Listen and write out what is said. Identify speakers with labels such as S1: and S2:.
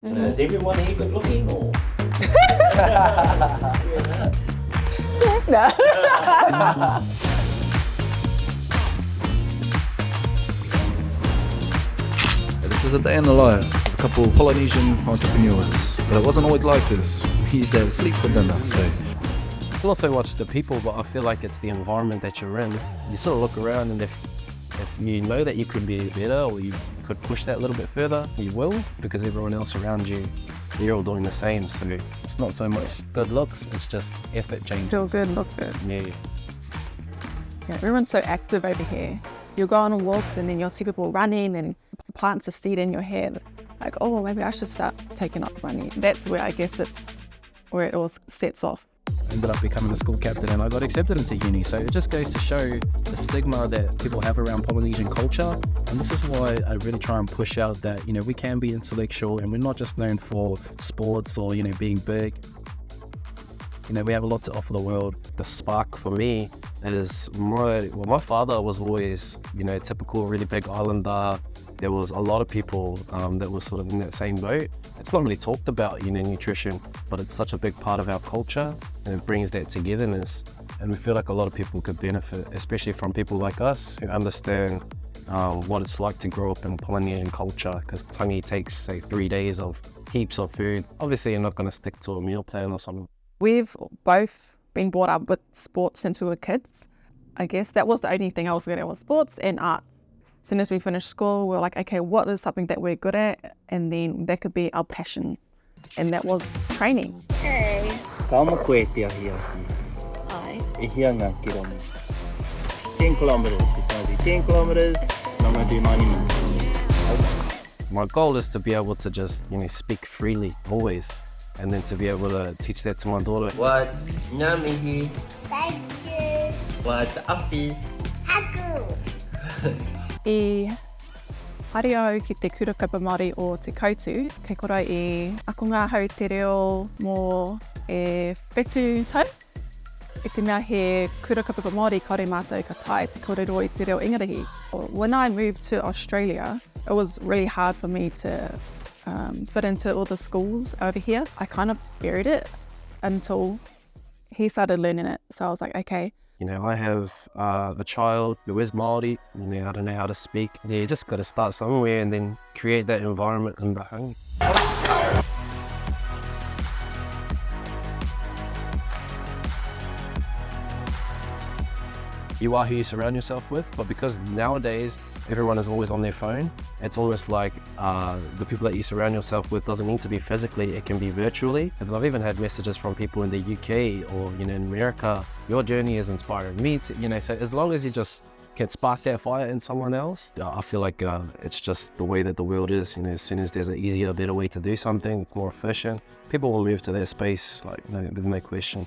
S1: Is everyone here good looking or?
S2: No.
S3: This is a day in the life of a couple of Polynesian entrepreneurs. But it wasn't always like this. We used to have sleep for dinner, so.
S4: It's not so much the people, but I feel like it's the environment that you're in. You sort of look around, and if you know that you could be better or you could push that a little bit further, you will, because everyone else around you, they're all doing the same. So it's not so much good looks, it's just effort changes.
S2: Feel good, look good.
S4: Yeah.
S2: Yeah, everyone's so active over here. You'll go on walks and then you'll see people running and plants a seed in your hair. Like, oh, maybe I should start taking up running. That's where I guess where it all sets off.
S4: I ended up becoming a school captain and I got accepted into uni. So it just goes to show the stigma that people have around Polynesian culture. And this is why I really try and push out that, we can be intellectual and we're not just known for sports or, being big. We have a lot to offer the world. The spark for me is my father was always, typical really big islander. There was a lot of people that were sort of in that same boat. It's not really talked about, nutrition, but it's such a big part of our culture and it brings that togetherness. And we feel like a lot of people could benefit, especially from people like us who understand what it's like to grow up in Polynesian culture, because tangi takes, say, 3 days of heaps of food. Obviously, you're not going to stick to a meal plan or something.
S2: We've both been brought up with sports since we were kids. I guess that was the only thing I was good at was sports and arts. As soon as we finished school, we were like, okay, what is something that we're good at? And then that could be our passion. And that was training.
S5: Hey.
S1: Kama koe te ahi aki.
S5: Hi.
S1: E hia ngā ki rongo. 10 kilometers, it's going to be 10 kilometers, and I'm going to do 90 minutes.
S4: My goal is to be able to just, speak freely, always. And then to be able to teach that to my daughter.
S1: What? Ngā mihi.
S5: Thank you.
S1: What? Awhi.
S5: Aku.
S2: I haere au ki Te Kura Kaupapa Maori o Te Kotu, kei kora I akunga hau te reo mō e whetu tau. I te mea he Kura Kaupapa Maori kaore mātou ka tae te kōrero I te reo ingarahi. When I moved to Australia, it was really hard for me to fit into all the schools over here. I kind of buried it until he started learning it. So I was like, okay.
S4: I have a child who is Māori, I don't know how to speak. Yeah, you just got to start somewhere and then create that environment in the home. You are who you surround yourself with, but because nowadays everyone is always on their phone, it's almost like the people that you surround yourself with doesn't need to be physically, it can be virtually. And I've even had messages from people in the UK or in America, your journey is inspiring me to, so as long as you just can spark that fire in someone else, I feel like it's just the way that the world is. As soon as there's an easier, better way to do something, it's more efficient, people will move to that space, there's no question.